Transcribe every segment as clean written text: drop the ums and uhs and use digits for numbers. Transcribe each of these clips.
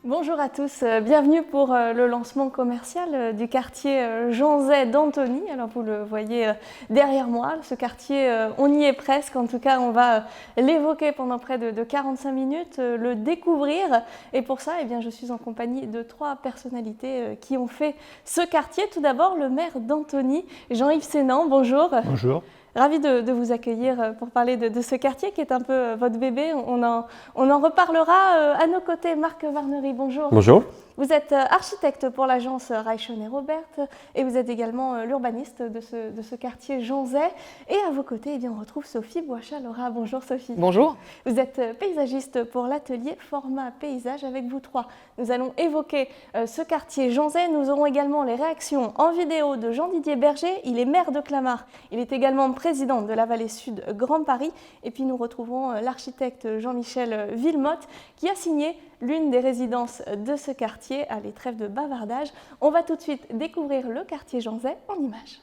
Bonjour à tous, bienvenue pour le lancement commercial du quartier Jean Zay d'Antony. Alors vous le voyez derrière moi, ce quartier, on y est presque, en tout cas on va l'évoquer pendant près de 45 minutes, le découvrir. Et pour ça, je suis en compagnie de trois personnalités qui ont fait ce quartier. Tout d'abord, le maire d'Antony, Jean-Yves Sénan, bonjour. Bonjour. Ravi de vous accueillir pour parler de ce quartier qui est un peu votre bébé. On en reparlera. À nos côtés, Marc Warnery, bonjour. Bonjour. Vous êtes architecte pour l'agence Reichen et Robert et vous êtes également l'urbaniste de ce quartier Jean Zay. Et à vos côtés, on retrouve Sophie Boichat-Laura. Bonjour Sophie. Bonjour. Vous êtes paysagiste pour l'atelier Format Paysage. Avec vous trois, nous allons évoquer ce quartier Jean Zay. Nous aurons également les réactions en vidéo de Jean-Didier Berger. Il est maire de Clamart. Il est également président de la Vallée Sud Grand Paris. Et puis nous retrouverons l'architecte Jean-Michel Villemotte qui a signé l'une des résidences de ce quartier. Allez, trêve de bavardage. On va tout de suite découvrir le quartier Jean Zay en images.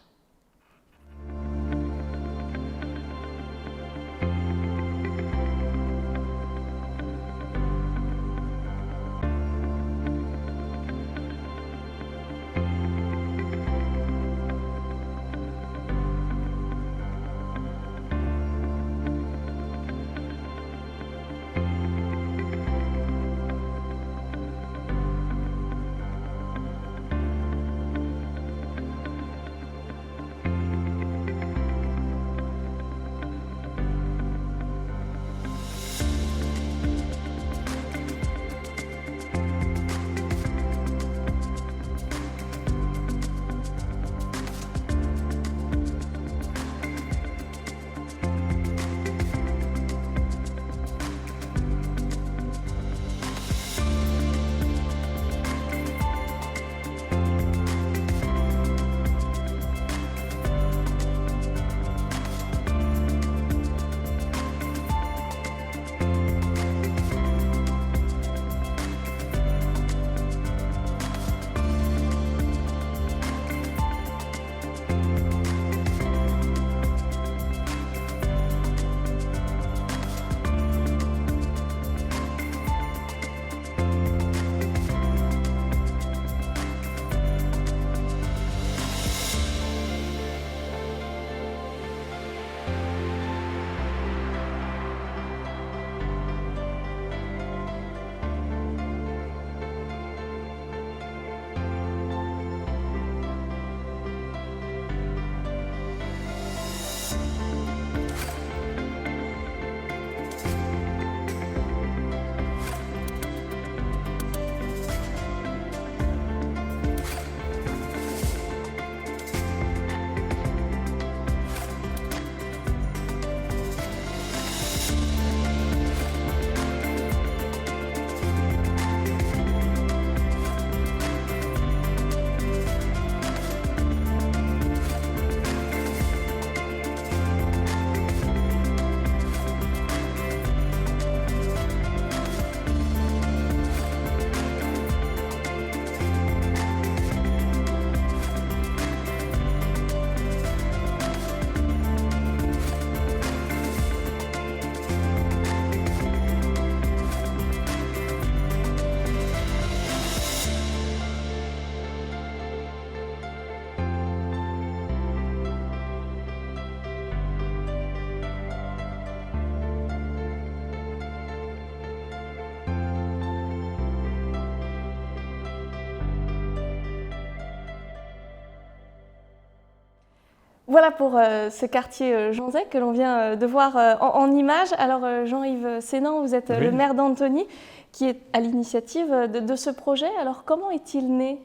Voilà pour ce quartier Jean Zay que l'on vient de voir en images. Alors Jean-Yves Sénan, vous êtes le maire d'Antony qui est à l'initiative de ce projet. Alors comment est-il né?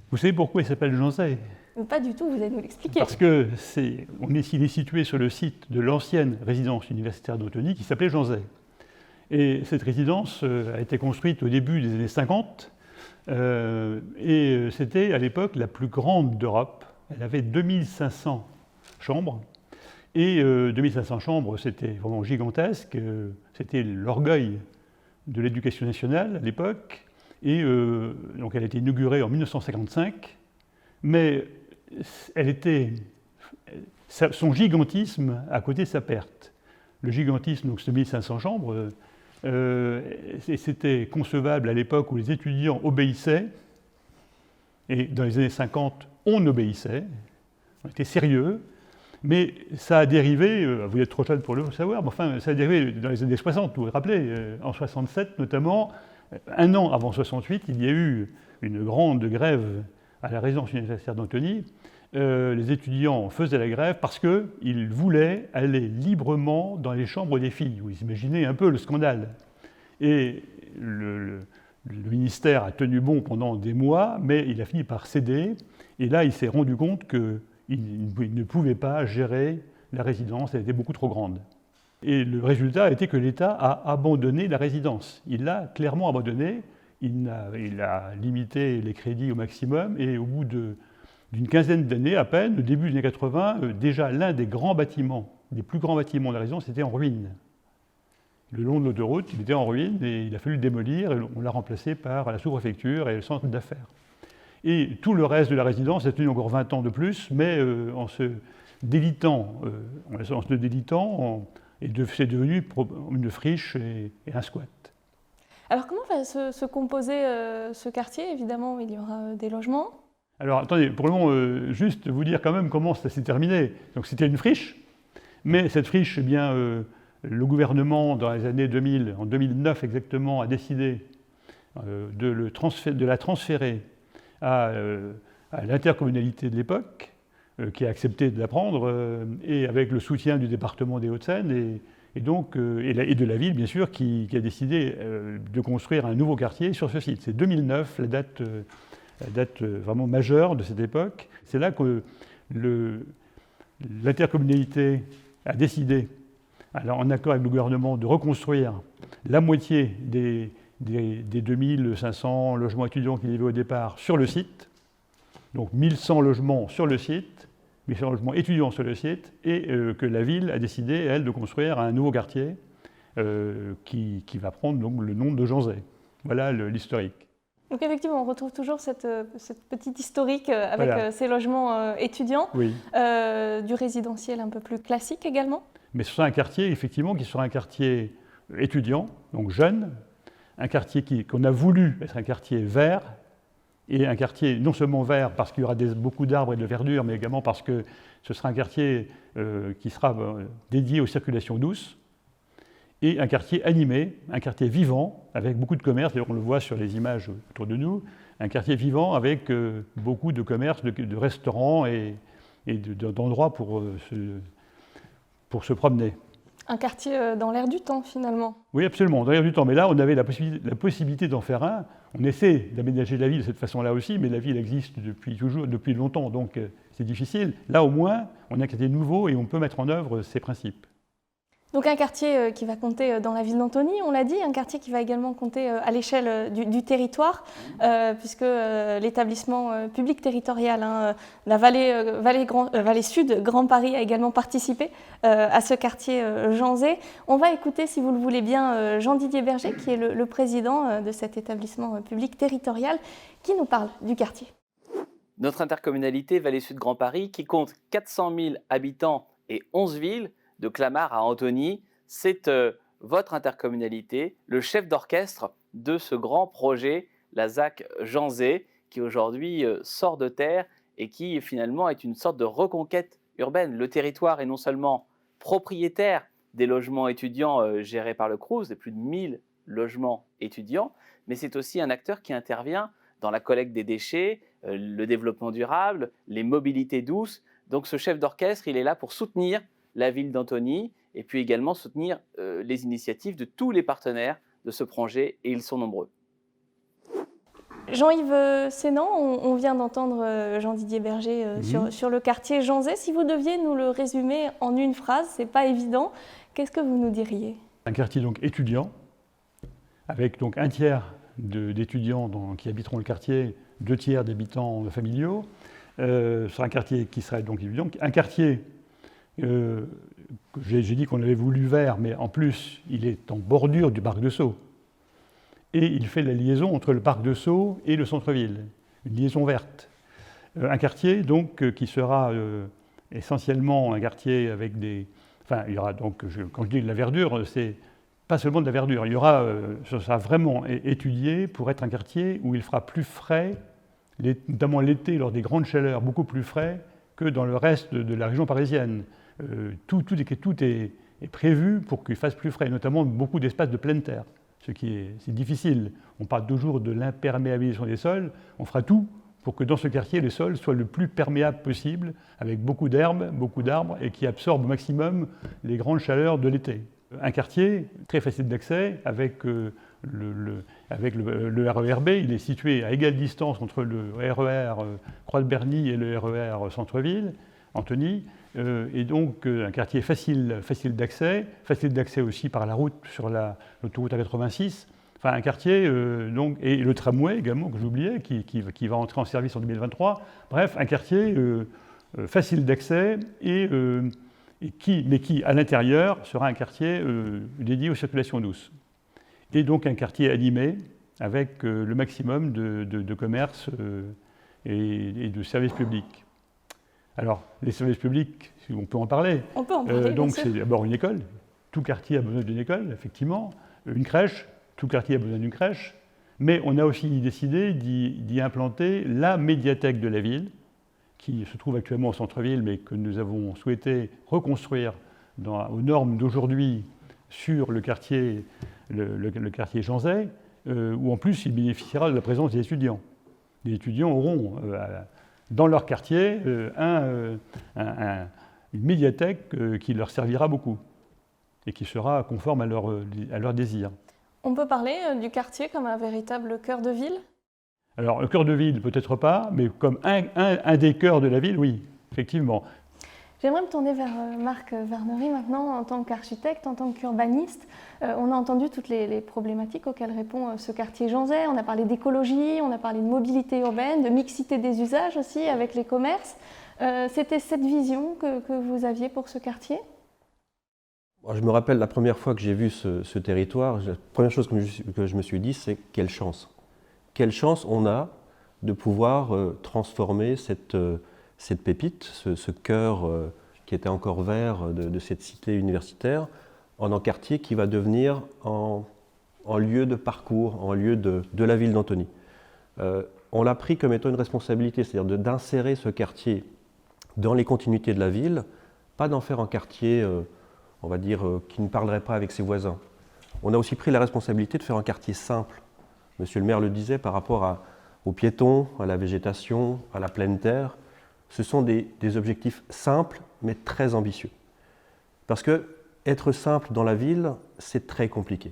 Vous savez pourquoi il s'appelle Jean Zay? Pas du tout, vous allez nous l'expliquer. Parce qu'il est situé sur le site de l'ancienne résidence universitaire d'Antony qui s'appelait Jean Zay. Et cette résidence a été construite au début des années 50 et c'était à l'époque la plus grande d'Europe. Elle avait 2500 chambres. Et 2500 chambres, c'était vraiment gigantesque. C'était l'orgueil de l'éducation nationale à l'époque. Et donc elle a été inaugurée en 1955. Mais son gigantisme a causé sa perte. Le gigantisme, donc c'est 1500 chambres, Et c'était concevable à l'époque où les étudiants obéissaient, et dans les années 50, on obéissait, on était sérieux, mais ça a dérivé, vous êtes trop jeune pour le savoir, mais enfin, ça a dérivé dans les années 60, vous vous rappelez, en 67 notamment, un an avant 68, il y a eu une grande grève à la résidence universitaire d'Antony. Les étudiants faisaient la grève parce qu'ils voulaient aller librement dans les chambres des filles. Vous imaginez un peu le scandale. Et le ministère a tenu bon pendant des mois, mais il a fini par céder. Et là, il s'est rendu compte qu'il ne pouvait pas gérer la résidence, elle était beaucoup trop grande. Et le résultat a été que l'État a abandonné la résidence. Il l'a clairement abandonnée, il a limité les crédits au maximum, et au bout d'une quinzaine d'années à peine, au début des années 80, déjà l'un des grands bâtiments, des plus grands bâtiments de la résidence, était en ruine. Le long de l'autoroute, il était en ruine et il a fallu le démolir et on l'a remplacé par la sous-préfecture et le centre d'affaires. Et tout le reste de la résidence a tenu encore 20 ans de plus, mais en se délitant, c'est devenu une friche et un squat. Alors comment va se composer ce quartier? Évidemment, il y aura des logements. Alors attendez, pour le moment, juste vous dire quand même comment ça s'est terminé. Donc c'était une friche, mais cette friche, eh bien, le gouvernement, dans les années 2000, en 2009 exactement, a décidé de la transférer à l'intercommunalité de l'époque, qui a accepté de la prendre, et avec le soutien du département des Hauts-de-Seine, et de la ville, bien sûr, qui a décidé de construire un nouveau quartier sur ce site. C'est 2009, la date vraiment majeure de cette époque. C'est là que l'intercommunalité a décidé, alors en accord avec le gouvernement, de reconstruire la moitié des 2500 logements étudiants qu'il y avait au départ sur le site, donc 1100 logements sur le site, 1100 logements étudiants sur le site, et que la ville a décidé, elle, de construire un nouveau quartier qui va prendre donc le nom de Janzay. Voilà l'historique. Donc effectivement, on retrouve toujours cette petite historique avec voilà. Ces logements étudiants, oui. Du résidentiel un peu plus classique également. Mais ce sera un quartier, effectivement, qui sera un quartier étudiant, donc jeune, un quartier qu'on a voulu être un quartier vert, et un quartier non seulement vert parce qu'il y aura beaucoup d'arbres et de verdure, mais également parce que ce sera un quartier qui sera dédié aux circulations douces, et un quartier animé, un quartier vivant, avec beaucoup de commerces, d'ailleurs on le voit sur les images autour de nous, un quartier vivant avec beaucoup de commerces, de restaurants et d'endroits pour se promener. Un quartier dans l'air du temps, finalement. Oui, absolument, dans l'air du temps. Mais là, on avait la possibilité d'en faire un. On essaie d'aménager la ville de cette façon-là aussi, mais la ville existe depuis longtemps, donc c'est difficile. Là, au moins, on a un quartier nouveau et on peut mettre en œuvre ces principes. Donc un quartier qui va compter dans la ville d'Antony, on l'a dit, un quartier qui va également compter à l'échelle du territoire, puisque l'établissement public territorial, la Vallée Sud Grand Paris a également participé à ce quartier Janzay. On va écouter, si vous le voulez bien, Jean-Didier Berger, qui est le président de cet établissement public territorial, qui nous parle du quartier. Notre intercommunalité Vallée Sud Grand Paris, qui compte 400 000 habitants et 11 villes, de Clamart à Antony, c'est votre intercommunalité, le chef d'orchestre de ce grand projet, la ZAC Janzay, qui aujourd'hui sort de terre et qui finalement est une sorte de reconquête urbaine. Le territoire est non seulement propriétaire des logements étudiants gérés par le Crous, des plus de 1000 logements étudiants, mais c'est aussi un acteur qui intervient dans la collecte des déchets, le développement durable, les mobilités douces. Donc ce chef d'orchestre, il est là pour soutenir la ville d'Antony, et puis également soutenir les initiatives de tous les partenaires de ce projet, et ils sont nombreux. Jean-Yves Sénan, on vient d'entendre Jean-Didier Berger sur le quartier Janzay. Si vous deviez nous le résumer en une phrase, c'est pas évident, qu'est-ce que vous nous diriez? Un quartier donc étudiant, avec donc un tiers d'étudiants qui habiteront le quartier, 2 tiers d'habitants familiaux. Ce sera un quartier qui serait donc étudiant, un quartier j'ai dit qu'on avait voulu vert, mais en plus, il est en bordure du parc de Sceaux. Et il fait la liaison entre le parc de Sceaux et le centre-ville, une liaison verte. Un quartier, donc, qui sera essentiellement un quartier avec des... Enfin, il y aura donc, quand je dis de la verdure, c'est pas seulement de la verdure. Il y aura, ça sera vraiment étudié pour être un quartier où il fera plus frais, notamment l'été lors des grandes chaleurs, beaucoup plus frais que dans le reste de la région parisienne. Tout est prévu pour qu'il fasse plus frais, notamment beaucoup d'espaces de pleine terre, c'est difficile. On parle toujours de l'imperméabilisation des sols, on fera tout pour que dans ce quartier, les sols soient le plus perméables possible, avec beaucoup d'arbres, et qui absorbent au maximum les grandes chaleurs de l'été. Un quartier très facile d'accès, avec le RER B, il est situé à égale distance entre le RER Croix de Berny et le RER Centre-Ville, Antony, et donc un quartier facile d'accès aussi par la route sur l'autoroute A86. Enfin, un quartier, donc, et le tramway également, que j'oubliais, qui va entrer en service en 2023. Bref, un quartier facile d'accès, mais qui, à l'intérieur, sera un quartier dédié aux circulations douces. Et donc un quartier animé, avec le maximum de commerces et de services publics. Alors, les services publics, on peut en parler. On peut en parler, donc, c'est d'abord une école. Tout quartier a besoin d'une école, effectivement. Une crèche. Tout quartier a besoin d'une crèche, mais on a aussi décidé d'y implanter la médiathèque de la ville, qui se trouve actuellement au centre-ville, mais que nous avons souhaité reconstruire aux normes d'aujourd'hui sur le quartier Janzay, où en plus il bénéficiera de la présence des étudiants. Les étudiants auront dans leur quartier une médiathèque qui leur servira beaucoup et qui sera conforme à leurs désirs. On peut parler du quartier comme un véritable cœur de ville? Alors, le cœur de ville, peut-être pas, mais comme un des cœurs de la ville, oui, effectivement. J'aimerais me tourner vers Marc Vernery maintenant, en tant qu'architecte, en tant qu'urbaniste. On a entendu toutes les problématiques auxquelles répond ce quartier Janzay. On a parlé d'écologie, on a parlé de mobilité urbaine, de mixité des usages aussi avec les commerces. C'était cette vision que vous aviez pour ce quartier? Je me rappelle la première fois que j'ai vu ce territoire, la première chose que je me suis dit, c'est quelle chance. Quelle chance on a de pouvoir transformer cette pépite, ce cœur qui était encore vert de cette cité universitaire, en un quartier qui va devenir en lieu de parcours, en lieu de la ville d'Antony. On l'a pris comme étant une responsabilité, c'est-à-dire d'insérer ce quartier dans les continuités de la ville, pas d'en faire un quartier on va dire, qui ne parlerait pas avec ses voisins. On a aussi pris la responsabilité de faire un quartier simple. Monsieur le maire le disait par rapport aux piétons, à la végétation, à la pleine terre. Ce sont des objectifs simples, mais très ambitieux. Parce que être simple dans la ville, c'est très compliqué.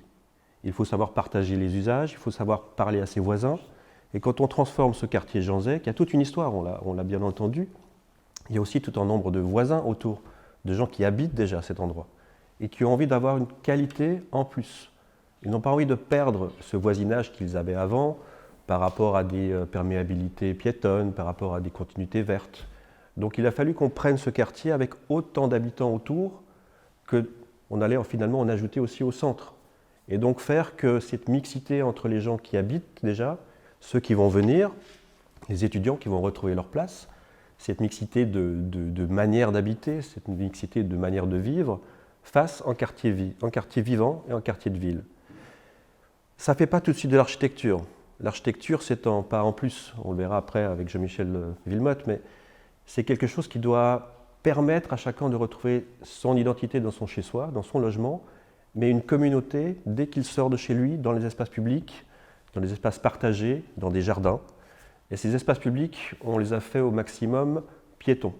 Il faut savoir partager les usages, il faut savoir parler à ses voisins. Et quand on transforme ce quartier Janzay, qui a toute une histoire, on l'a bien entendu, il y a aussi tout un nombre de voisins autour, de gens qui habitent déjà à cet endroit et qui ont envie d'avoir une qualité en plus. Ils n'ont pas envie de perdre ce voisinage qu'ils avaient avant par rapport à des perméabilités piétonnes, par rapport à des continuités vertes. Donc il a fallu qu'on prenne ce quartier avec autant d'habitants autour qu'on allait finalement en ajouter aussi au centre. Et donc faire que cette mixité entre les gens qui habitent déjà, ceux qui vont venir, les étudiants qui vont retrouver leur place, cette mixité de manière d'habiter, cette mixité de manière de vivre, face en quartier vivant et en quartier de ville. Ça ne fait pas tout de suite de l'architecture. L'architecture, c'est un pas en plus, on le verra après avec Jean-Michel Villemotte, mais c'est quelque chose qui doit permettre à chacun de retrouver son identité dans son chez-soi, dans son logement, mais une communauté dès qu'il sort de chez lui, dans les espaces publics, dans les espaces partagés, dans des jardins. Et ces espaces publics, on les a fait au maximum piétons.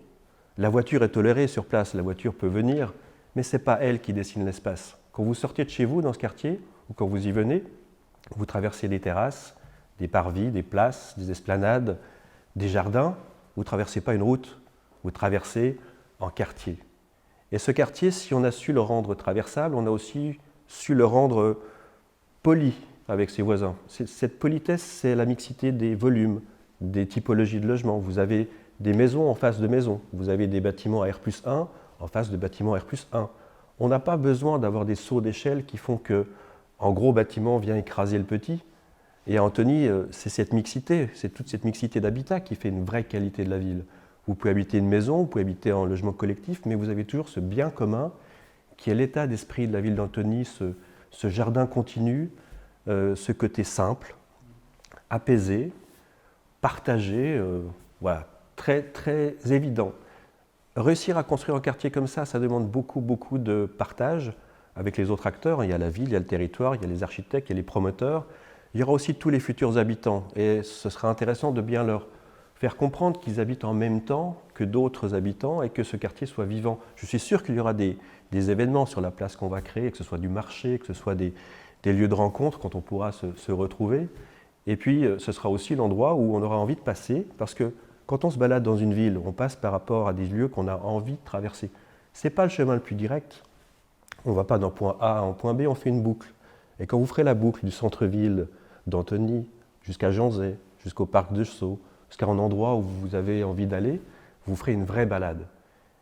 La voiture est tolérée sur place, la voiture peut venir, mais ce n'est pas elle qui dessine l'espace. Quand vous sortez de chez vous dans ce quartier, ou quand vous y venez, vous traversez des terrasses, des parvis, des places, des esplanades, des jardins. Vous ne traversez pas une route, vous traversez un quartier. Et ce quartier, si on a su le rendre traversable, on a aussi su le rendre poli avec ses voisins. Cette politesse, c'est la mixité des volumes, des typologies de logements. Vous avez des maisons en face de maisons, vous avez des bâtiments à R+1 en face de bâtiments R+1. On n'a pas besoin d'avoir des sauts d'échelle qui font qu'un gros bâtiment vient écraser le petit. Et à Antony, c'est cette mixité, c'est toute cette mixité d'habitat qui fait une vraie qualité de la ville. Vous pouvez habiter une maison, vous pouvez habiter un logement collectif, mais vous avez toujours ce bien commun qui est l'état d'esprit de la ville d'Antony, ce jardin continu, ce côté simple, apaisé, partagé, voilà, très, très évident. Réussir à construire un quartier comme ça demande beaucoup, beaucoup de partage avec les autres acteurs. Il y a la ville, il y a le territoire, il y a les architectes, il y a les promoteurs. Il y aura aussi tous les futurs habitants. Et ce sera intéressant de bien leur faire comprendre qu'ils habitent en même temps que d'autres habitants et que ce quartier soit vivant. Je suis sûr qu'il y aura des événements sur la place qu'on va créer, que ce soit du marché, que ce soit des lieux de rencontre quand on pourra se retrouver. Et puis, ce sera aussi l'endroit où on aura envie de passer, parce que quand on se balade dans une ville, on passe par rapport à des lieux qu'on a envie de traverser. Ce n'est pas le chemin le plus direct. On ne va pas d'un point A à un point B, on fait une boucle. Et quand vous ferez la boucle du centre-ville d'Antony jusqu'à Janzay, jusqu'au parc de Sceaux, jusqu'à un endroit où vous avez envie d'aller, vous ferez une vraie balade.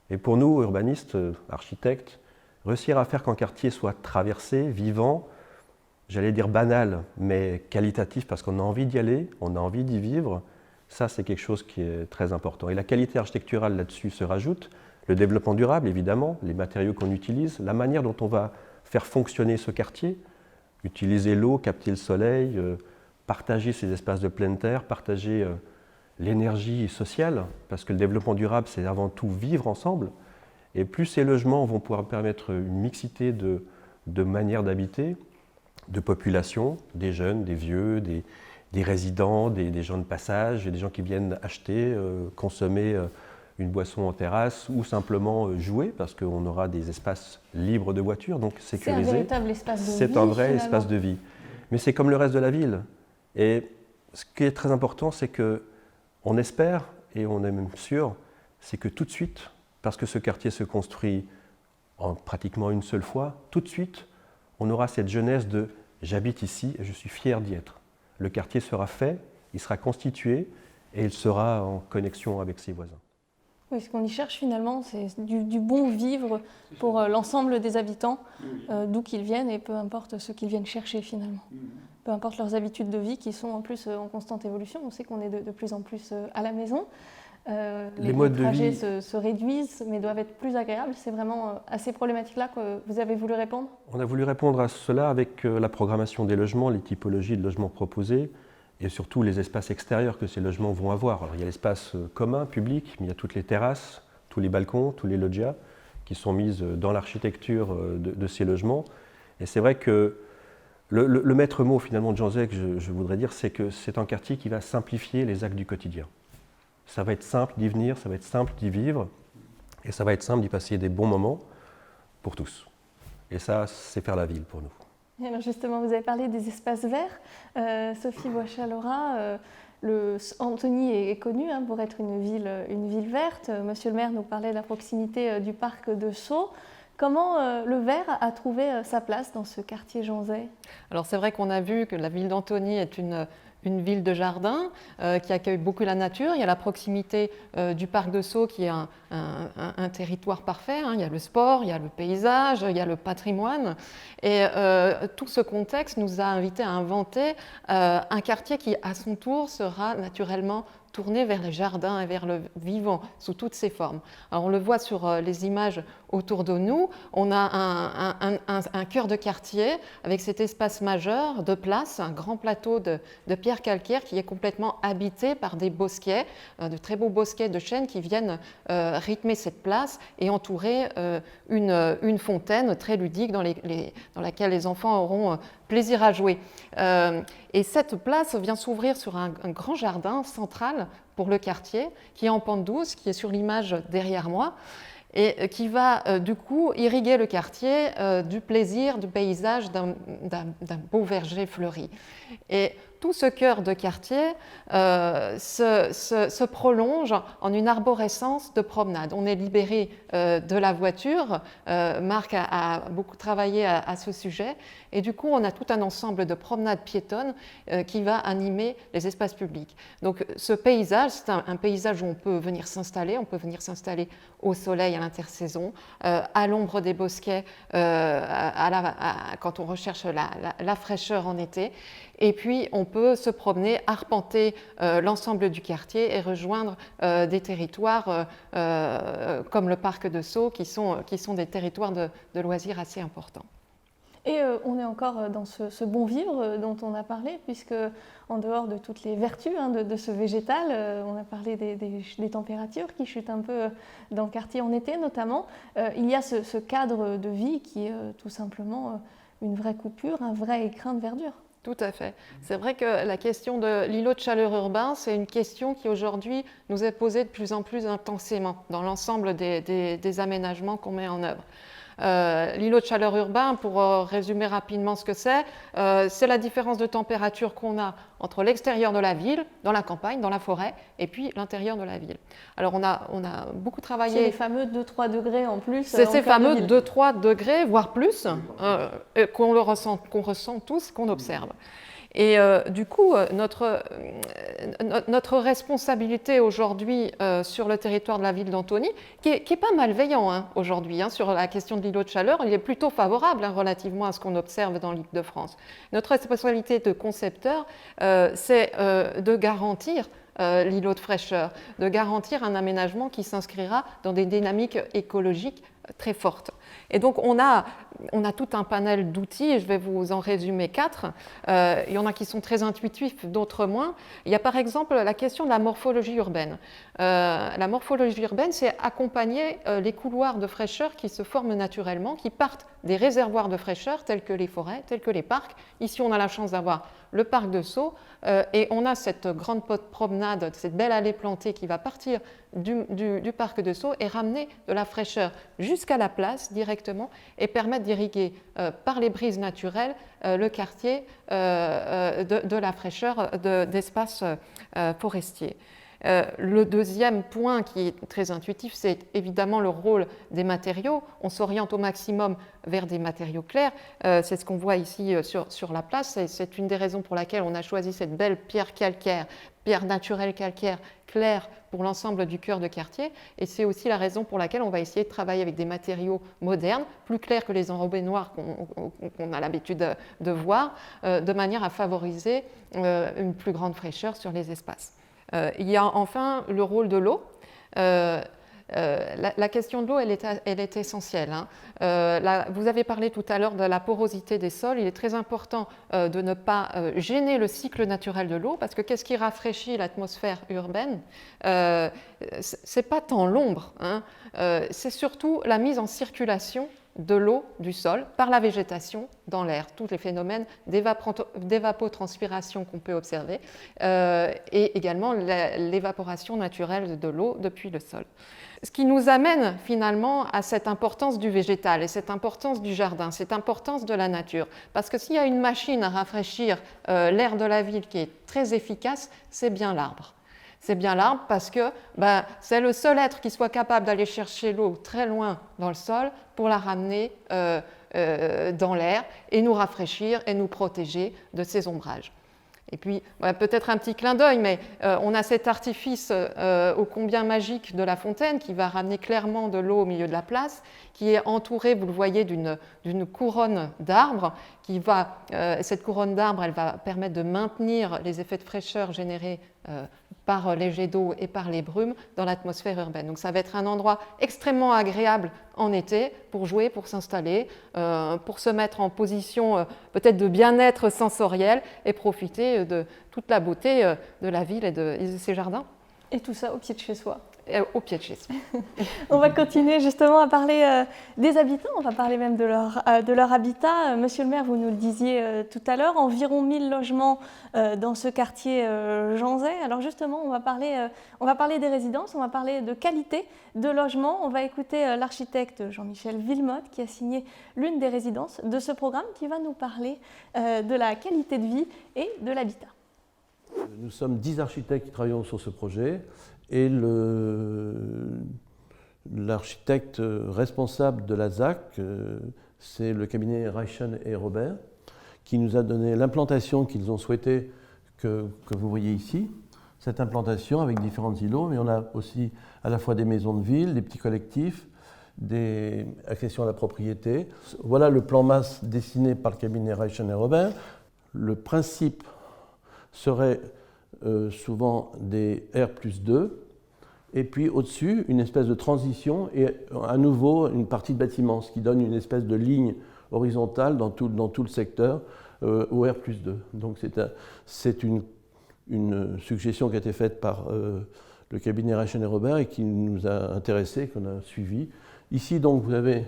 Et pour nous, urbanistes, architectes, réussir à faire qu'un quartier soit traversé, vivant, j'allais dire banal, mais qualitatif, parce qu'on a envie d'y aller, on a envie d'y vivre, ça c'est quelque chose qui est très important. Et la qualité architecturale là-dessus se rajoute, le développement durable évidemment, les matériaux qu'on utilise, la manière dont on va faire fonctionner ce quartier, utiliser l'eau, capter le soleil, partager ces espaces de pleine terre, partager l'énergie sociale, parce que le développement durable c'est avant tout vivre ensemble, et plus ces logements vont pouvoir permettre une mixité de manières d'habiter, de populations, des jeunes, des vieux, des résidents, des gens de passage, et des gens qui viennent acheter, consommer une boisson en terrasse ou simplement jouer, parce qu'on aura des espaces libres de voitures, donc sécurisés. C'est un véritable espace de vie. C'est un vrai espace de vie. Mais c'est comme le reste de la ville. Et ce qui est très important, c'est qu'on espère, et on est même sûr, c'est que tout de suite, parce que ce quartier se construit en pratiquement une seule fois, tout de suite, on aura cette jeunesse de « j'habite ici et je suis fier d'y être ». Le quartier sera fait, il sera constitué et il sera en connexion avec ses voisins. Oui, ce qu'on y cherche finalement, c'est du bon vivre pour l'ensemble des habitants, d'où qu'ils viennent et peu importe ce qu'ils viennent chercher finalement. Peu importe leurs habitudes de vie qui sont en plus en constante évolution. On sait qu'on est de plus en plus à la maison. Les trajets se réduisent mais doivent être plus agréables. C'est vraiment à ces problématiques-là que vous avez voulu répondre? On a voulu répondre à cela avec la programmation des logements, les typologies de logements proposés et surtout les espaces extérieurs que ces logements vont avoir. Alors, il y a l'espace commun, public, mais il y a toutes les terrasses, tous les balcons, tous les loggias qui sont mises dans l'architecture de ces logements. Et c'est vrai que le maître mot finalement de Janzay, que je voudrais dire, c'est que c'est un quartier qui va simplifier les actes du quotidien. Ça va être simple d'y venir, ça va être simple d'y vivre, et ça va être simple d'y passer des bons moments pour tous. Et ça, c'est faire la ville pour nous. Et alors justement, vous avez parlé des espaces verts. Sophie Boichat-Laura, Antony est connu pour être une ville verte. Monsieur le maire nous parlait de la proximité du parc de Sceaux. Comment le vert a trouvé sa place dans ce quartier Janzay? Alors c'est vrai qu'on a vu que la ville d'Antony est une ville de jardin qui accueille beaucoup la nature. Il y a la proximité du parc de Sceaux qui est un territoire parfait. Il y a le sport, il y a le paysage, il y a le patrimoine. Et tout ce contexte nous a invités à inventer un quartier qui, à son tour, sera naturellement tourné vers les jardins et vers le vivant sous toutes ses formes. Alors on le voit sur les images autour de nous, on a un cœur de quartier avec cet espace majeur de place, un grand plateau de pierre calcaire qui est complètement habité par des bosquets, de très beaux bosquets de chênes qui viennent rythmer cette place et entourer une fontaine très ludique dans laquelle les enfants auront plaisir à jouer. Et cette place vient s'ouvrir sur un grand jardin central pour le quartier qui est en pente douce, qui est sur l'image derrière moi et qui va du coup irriguer le quartier du plaisir, du paysage d'un beau verger fleuri. Et tout ce cœur de quartier se prolonge en une arborescence de promenade. On est libéré de la voiture, Marc a beaucoup travaillé à ce sujet, et du coup on a tout un ensemble de promenades piétonnes qui va animer les espaces publics. Donc ce paysage, c'est un paysage où on peut venir s'installer, au soleil à l'intersaison, à l'ombre des bosquets quand on recherche la fraîcheur en été. Et puis, on peut se promener, arpenter l'ensemble du quartier et rejoindre des territoires comme le parc de Sceaux, qui sont des territoires de loisirs assez importants. Et on est encore dans ce bon vivre dont on a parlé, puisque en dehors de toutes les vertus de ce végétal, on a parlé des températures qui chutent un peu dans le quartier en été notamment, il y a ce cadre de vie qui est tout simplement une vraie coupure, un vrai écrin de verdure. Tout à fait. C'est vrai que la question de l'îlot de chaleur urbain, c'est une question qui aujourd'hui nous est posée de plus en plus intensément dans l'ensemble des aménagements qu'on met en œuvre. L'îlot de chaleur urbain, pour résumer rapidement ce que c'est la différence de température qu'on a entre l'extérieur de la ville, dans la campagne, dans la forêt, et puis l'intérieur de la ville. Alors on a beaucoup travaillé... C'est les fameux 2-3 degrés en plus. C'est ces fameux 2-3 degrés, voire plus, qu'on ressent tous, qu'on observe. Et du coup, notre responsabilité aujourd'hui sur le territoire de la ville d'Antony, qui est pas malveillant aujourd'hui sur la question de l'îlot de chaleur, il est plutôt favorable relativement à ce qu'on observe dans l'Île-de-France. Notre responsabilité de concepteur, c'est de garantir l'îlot de fraîcheur, de garantir un aménagement qui s'inscrira dans des dynamiques écologiques très fortes. Et donc on a tout un panel d'outils, et je vais vous en résumer 4. Il y en a qui sont très intuitifs, d'autres moins. Il y a par exemple la question de la morphologie urbaine. La morphologie urbaine, c'est accompagner les couloirs de fraîcheur qui se forment naturellement, qui partent des réservoirs de fraîcheur tels que les forêts, tels que les parcs. Ici, on a la chance d'avoir le parc de Sceaux, et on a cette grande promenade, cette belle allée plantée qui va partir du parc de Sceaux et ramener de la fraîcheur jusqu'à la place directement et permettre d'irriguer par les brises naturelles le quartier de la fraîcheur d'espaces forestiers. Le deuxième point qui est très intuitif, c'est évidemment le rôle des matériaux. On s'oriente au maximum vers des matériaux clairs. C'est ce qu'on voit ici sur la place. C'est une des raisons pour laquelle on a choisi cette belle pierre calcaire, pierre naturelle calcaire claire pour l'ensemble du cœur de quartier. Et c'est aussi la raison pour laquelle on va essayer de travailler avec des matériaux modernes, plus clairs que les enrobés noirs qu'on a l'habitude de voir, de manière à favoriser une plus grande fraîcheur sur les espaces. Il y a enfin le rôle de l'eau. La question de l'eau, elle est essentielle. Vous avez parlé tout à l'heure de la porosité des sols. Il est très important de ne pas gêner le cycle naturel de l'eau, parce que qu'est-ce qui rafraîchit l'atmosphère urbaine? C'est pas tant l'ombre, c'est surtout la mise en circulation de l'eau du sol par la végétation dans l'air, tous les phénomènes d'évapotranspiration qu'on peut observer, et également l'évaporation naturelle de l'eau depuis le sol. Ce qui nous amène finalement à cette importance du végétal et cette importance du jardin, cette importance de la nature. Parce que s'il y a une machine à rafraîchir l'air de la ville qui est très efficace, c'est bien l'arbre. C'est bien l'arbre parce que c'est le seul être qui soit capable d'aller chercher l'eau très loin dans le sol pour la ramener dans l'air et nous rafraîchir et nous protéger de ces ombrages. Et puis, peut-être un petit clin d'œil, mais on a cet artifice ô combien magique de la fontaine qui va ramener clairement de l'eau au milieu de la place, qui est entourée, vous le voyez, d'une couronne d'arbres. Cette couronne d'arbres, elle va permettre de maintenir les effets de fraîcheur générés par les jets d'eau et par les brumes dans l'atmosphère urbaine. Donc ça va être un endroit extrêmement agréable en été pour jouer, pour s'installer, pour se mettre en position peut-être de bien-être sensoriel et profiter de toute la beauté de la ville et de ses jardins. Et tout ça au pied de chez soi. Au pied de chez soi. On va continuer justement à parler des habitants, on va parler même de leur habitat. Monsieur le maire, vous nous le disiez tout à l'heure, environ 1000 logements dans ce quartier Janzay. Alors justement, on va parler des résidences, on va parler de qualité de logement. On va écouter l'architecte Jean-Michel Villemotte qui a signé l'une des résidences de ce programme qui va nous parler de la qualité de vie et de l'habitat. Nous sommes 10 architectes qui travaillons sur ce projet. Et l'architecte responsable de la ZAC, c'est le cabinet Reichen et Robert, qui nous a donné l'implantation qu'ils ont souhaité que vous voyez ici. Cette implantation avec différents îlots, mais on a aussi à la fois des maisons de ville, des petits collectifs, des accessions à la propriété. Voilà le plan masse dessiné par le cabinet Reichen et Robert. Le principe serait souvent des R+2, et puis au-dessus, une espèce de transition et à nouveau une partie de bâtiment, ce qui donne une espèce de ligne horizontale dans tout le secteur au R+2. Donc c'est une suggestion qui a été faite par le cabinet Reichen et Robert et qui nous a intéressés, qu'on a suivi. Ici, donc, vous avez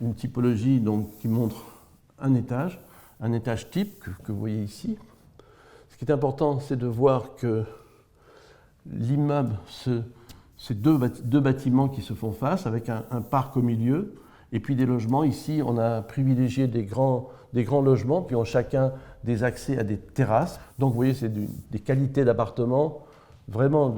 une typologie donc, qui montre un étage type que vous voyez ici. Ce qui est important, c'est de voir que l'immeuble, c'est deux bâtiments qui se font face avec un parc au milieu et puis des logements. Ici, on a privilégié des grands logements qui ont chacun des accès à des terrasses. Donc, vous voyez, c'est des qualités d'appartements vraiment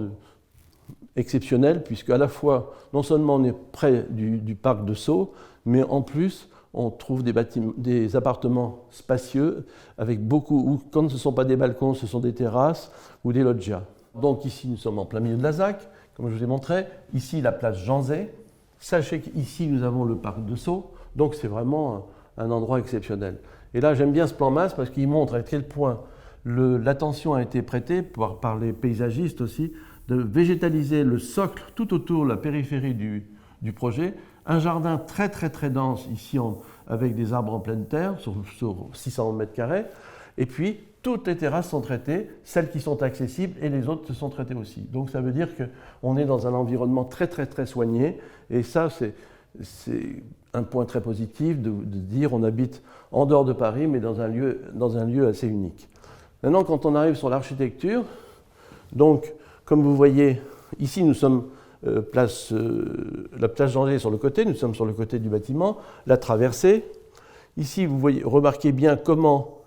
exceptionnelles, puisque à la fois, non seulement on est près du parc de Sceaux, mais en plus, on trouve des appartements spacieux avec beaucoup, ou quand ce ne sont pas des balcons, ce sont des terrasses ou des loggias. Donc ici, nous sommes en plein milieu de la ZAC, comme je vous ai montré. Ici, la place Jean Zay. Sachez qu'ici, nous avons le parc de Sceaux, donc c'est vraiment un endroit exceptionnel. Et là, j'aime bien ce plan masse parce qu'il montre à quel point l'attention a été prêtée par les paysagistes aussi, de végétaliser le socle tout autour de la périphérie du projet. Un jardin très très très dense ici avec des arbres en pleine terre sur 600 mètres carrés. Et puis toutes les terrasses sont traitées, celles qui sont accessibles et les autres sont traitées aussi. Donc ça veut dire qu'on est dans un environnement très très très soigné. Et ça c'est un point très positif de dire on habite en dehors de Paris mais dans un lieu assez unique. Maintenant quand on arrive sur l'architecture, donc comme vous voyez ici nous sommes la place Jean Zay sur le côté, nous sommes sur le côté du bâtiment, la traversée. Ici, vous voyez, remarquez bien comment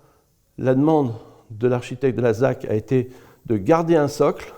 la demande de l'architecte de la ZAC a été de garder un socle,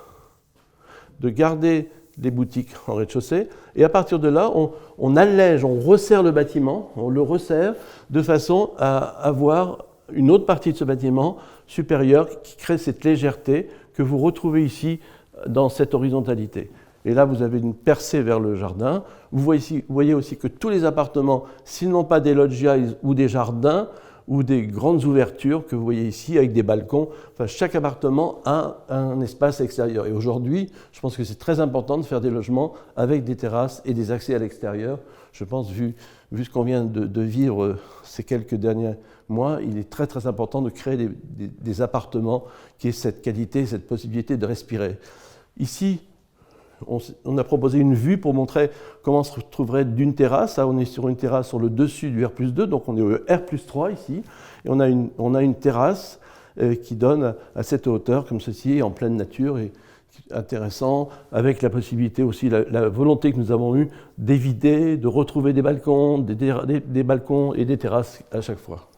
de garder les boutiques en rez-de-chaussée, et à partir de là, on allège, on resserre le bâtiment, on le resserre de façon à avoir une autre partie de ce bâtiment supérieur qui crée cette légèreté que vous retrouvez ici dans cette horizontalité. Et là, vous avez une percée vers le jardin. Vous voyez aussi que tous les appartements, s'ils n'ont pas des loggias ou des jardins ou des grandes ouvertures que vous voyez ici avec des balcons, enfin, chaque appartement a un espace extérieur. Et aujourd'hui, je pense que c'est très important de faire des logements avec des terrasses et des accès à l'extérieur. Je pense, vu ce qu'on vient de vivre ces quelques derniers mois, il est très très important de créer des appartements qui aient cette qualité, cette possibilité de respirer. Ici, on a proposé une vue pour montrer comment on se retrouverait d'une terrasse. Là, on est sur une terrasse sur le dessus du R+2, donc on est au R+3 ici. Et on a une terrasse qui donne à cette hauteur, comme ceci, en pleine nature, et intéressant, avec la possibilité aussi, la volonté que nous avons eue d'éviter, de retrouver des balcons, des balcons et des terrasses à chaque fois.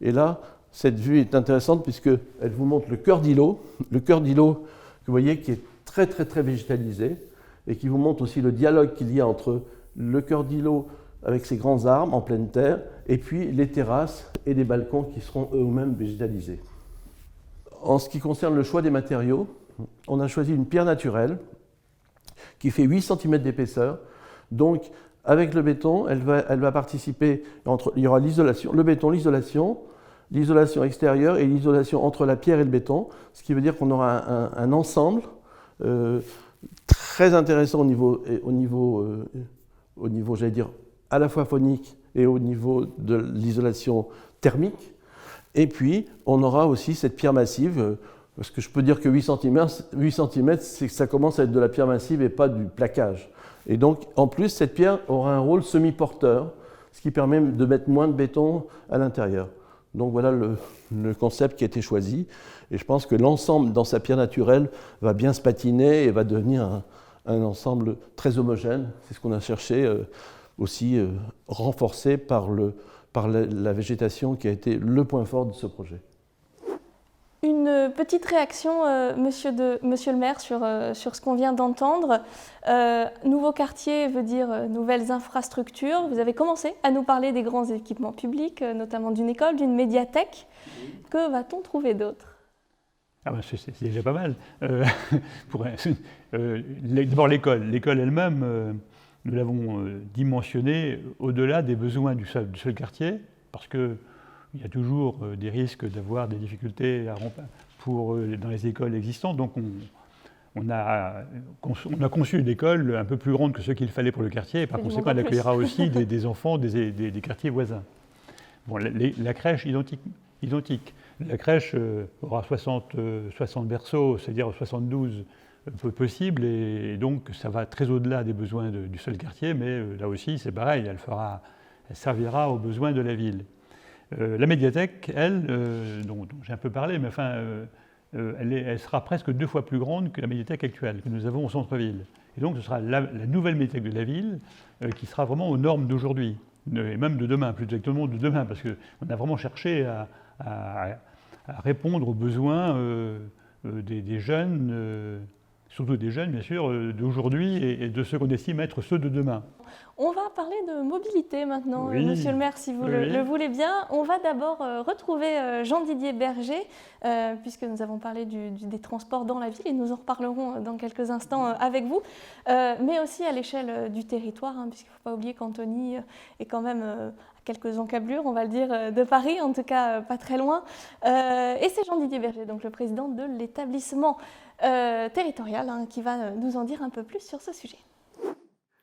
Et là, cette vue est intéressante puisqu'elle vous montre le cœur d'îlot que vous voyez qui est très très très végétalisé et qui vous montre aussi le dialogue qu'il y a entre le cœur d'îlot avec ses grands arbres en pleine terre et puis les terrasses et les balcons qui seront eux-mêmes végétalisés. En ce qui concerne le choix des matériaux, on a choisi une pierre naturelle qui fait 8 cm d'épaisseur. Donc avec le béton, elle va participer, il y aura l'isolation, le béton, l'isolation extérieure et l'isolation entre la pierre et le béton, ce qui veut dire qu'on aura un ensemble très intéressant au niveau, j'allais dire, à la fois phonique et au niveau de l'isolation thermique. Et puis, on aura aussi cette pierre massive, parce que je peux dire que 8 cm, c'est que ça commence à être de la pierre massive et pas du plaquage. Et donc, en plus, cette pierre aura un rôle semi-porteur, ce qui permet de mettre moins de béton à l'intérieur. Donc voilà le concept qui a été choisi. Et je pense que l'ensemble dans sa pierre naturelle va bien se patiner et va devenir un ensemble très homogène. C'est ce qu'on a cherché aussi renforcé par la végétation qui a été le point fort de ce projet. Une petite réaction, monsieur le maire, sur ce qu'on vient d'entendre. Nouveau quartier veut dire nouvelles infrastructures. Vous avez commencé à nous parler des grands équipements publics, notamment d'une école, d'une médiathèque. Que va-t-on trouver d'autre ? C'est déjà pas mal. D'abord l'école. L'école elle-même, nous l'avons dimensionnée au-delà des besoins du seul quartier, parce qu'il y a toujours des risques d'avoir des difficultés dans les écoles existantes. Donc on a conçu une école un peu plus grande que ce qu'il fallait pour le quartier, et par conséquent, elle accueillera aussi des enfants des quartiers voisins. Bon, la crèche, identique. La crèche aura 60 berceaux, c'est-à-dire 72 possibles, et donc ça va très au-delà des besoins du seul quartier, mais là aussi, c'est pareil, elle servira aux besoins de la ville. La médiathèque, elle, dont j'ai un peu parlé, mais enfin, elle sera presque 2 fois plus grande que la médiathèque actuelle que nous avons au centre-ville. Et donc ce sera la nouvelle médiathèque de la ville qui sera vraiment aux normes d'aujourd'hui, et même de demain, plus exactement de demain, parce qu'on a vraiment cherché à répondre aux besoins des jeunes, surtout des jeunes bien sûr, d'aujourd'hui et de ceux qu'on estime être ceux de demain. On va parler de mobilité maintenant, Oui. Monsieur le maire, si vous le voulez bien. On va d'abord retrouver Jean-Didier Berger, puisque nous avons parlé des transports dans la ville, et nous en reparlerons dans quelques instants avec vous, mais aussi à l'échelle du territoire, puisqu'il ne faut pas oublier qu'Antony est quand même à quelques encablures, on va le dire, de Paris, en tout cas pas très loin. Et c'est Jean-Didier Berger, donc le président de l'établissement territorial, qui va nous en dire un peu plus sur ce sujet.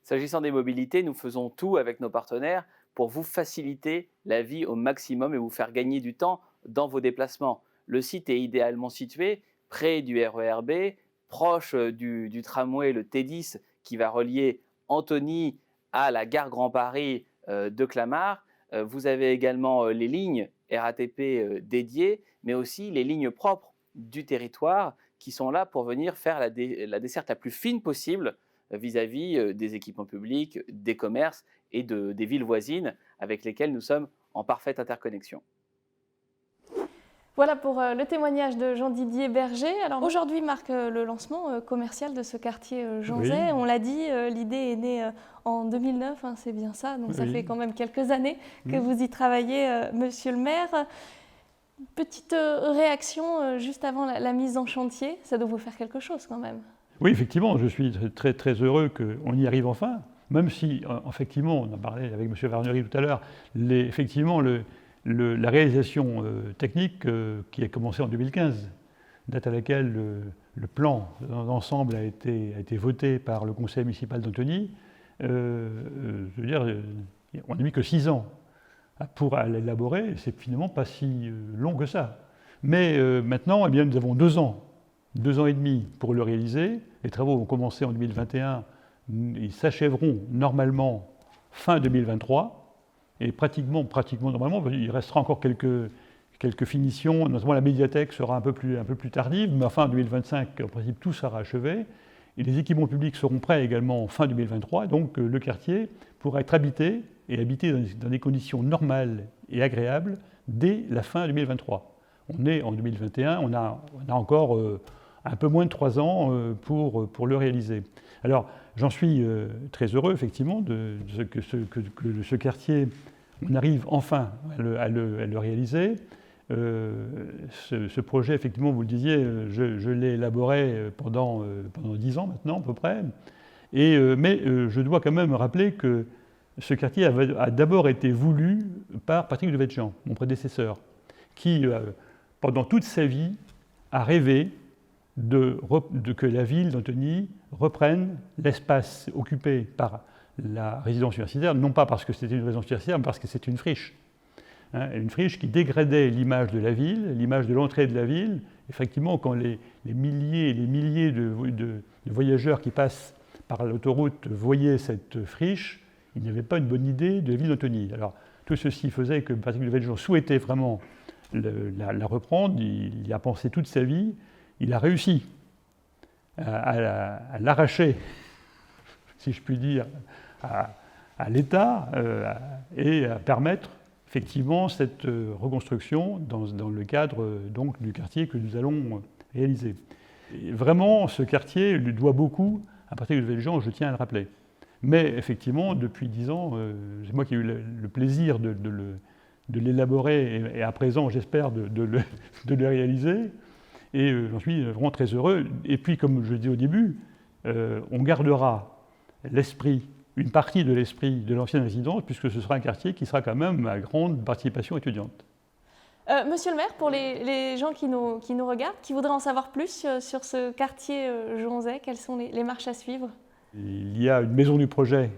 S'agissant des mobilités, nous faisons tout avec nos partenaires pour vous faciliter la vie au maximum et vous faire gagner du temps dans vos déplacements. Le site est idéalement situé près du RER B, proche du tramway, le T10, qui va relier Antony à la gare Grand Paris de Clamart. Vous avez également les lignes RATP dédiées, mais aussi les lignes propres du territoire qui sont là pour venir faire la desserte la plus fine possible vis-à-vis des équipements publics, des commerces et des villes voisines avec lesquelles nous sommes en parfaite interconnexion. Voilà pour le témoignage de Jean-Didier Berger. Alors aujourd'hui marque le lancement commercial de ce quartier Jeanzay. Oui. On l'a dit, l'idée est née en 2009, c'est bien ça, donc ça fait quand même quelques années que vous y travaillez, Monsieur le maire. Petite réaction juste avant la mise en chantier, ça doit vous faire quelque chose quand même. Oui, effectivement, je suis très, très heureux qu'on y arrive enfin, même si, effectivement, on en parlait avec M. Varnery tout à l'heure, effectivement, la réalisation technique qui a commencé en 2015, date à laquelle le plan d'ensemble a été voté par le conseil municipal d'Antony, je veux dire, on n'a mis que 6 ans pour l'élaborer, c'est finalement pas si long que ça. Mais maintenant, eh bien, nous avons 2 ans. 2 ans et demi pour le réaliser. Les travaux vont commencer en 2021, ils s'achèveront normalement fin 2023, et pratiquement normalement, il restera encore quelques finitions, notamment la médiathèque sera un peu plus tardive, mais fin 2025, en principe, tout sera achevé, et les équipements publics seront prêts également fin 2023, donc le quartier pourra être habité, et habité dans des conditions normales et agréables dès la fin 2023. On est en 2021, on a encore un peu moins de 3 ans pour le réaliser. Alors, j'en suis très heureux, effectivement, que ce quartier, on arrive enfin à le réaliser. Ce projet, effectivement, vous le disiez, je l'ai élaboré pendant 10 ans maintenant, à peu près. Mais je dois quand même rappeler que ce quartier a d'abord été voulu par Patrick Devedjian, mon prédécesseur, qui, pendant toute sa vie, a rêvé que la ville d'Antony reprenne l'espace occupé par la résidence universitaire, non pas parce que c'était une résidence universitaire, mais parce que c'est une friche. Une friche qui dégradait l'image de la ville, l'image de l'entrée de la ville. Effectivement, quand les milliers et les milliers de voyageurs qui passent par l'autoroute voyaient cette friche, ils n'avaient pas une bonne idée de la ville d'Antony. Alors, tout ceci faisait que Patrick Devedjian souhaitait vraiment la reprendre, il y a pensé toute sa vie. Il a réussi à l'arracher, si je puis dire, à l'État et à permettre effectivement cette reconstruction dans le cadre donc, du quartier que nous allons réaliser. Et vraiment, ce quartier lui doit beaucoup à Patrick Devedjian, je tiens à le rappeler. Mais effectivement, depuis 10 ans, c'est moi qui ai eu le plaisir de l'élaborer et à présent, j'espère, de le réaliser. Et j'en suis vraiment très heureux. Et puis, comme je le dis au début, on gardera une partie de l'esprit de l'ancienne résidence, puisque ce sera un quartier qui sera quand même à grande participation étudiante. Monsieur le maire, pour les gens qui nous regardent, qui voudraient en savoir plus sur ce quartier Jonzay, quelles sont les marches à suivre? Il y a une maison du projet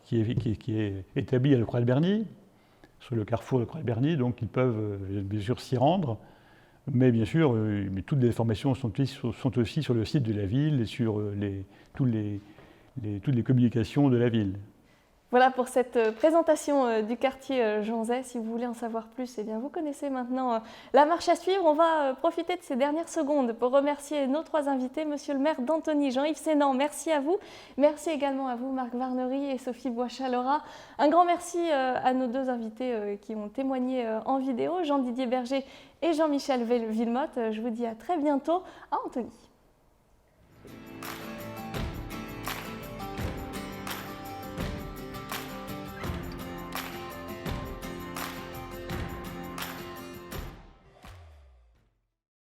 qui est établie à la Croix-de-Berny, sur le carrefour de Croix-de-Berny, donc ils peuvent bien sûr s'y rendre. Mais bien sûr, toutes les informations sont aussi sur le site de la ville et sur toutes les communications de la ville. Voilà pour cette présentation du quartier Jonzay. Si vous voulez en savoir plus, eh bien vous connaissez maintenant la marche à suivre. On va profiter de ces dernières secondes pour remercier nos 3 invités. Monsieur le maire d'Antony, Jean-Yves Sénan, merci à vous. Merci également à vous, Marc Varnery et Sophie Bois-Chalora. Un grand merci à nos 2 invités qui ont témoigné en vidéo, Jean-Didier Berger et Jean-Michel Villemotte. Je vous dis à très bientôt à Antony.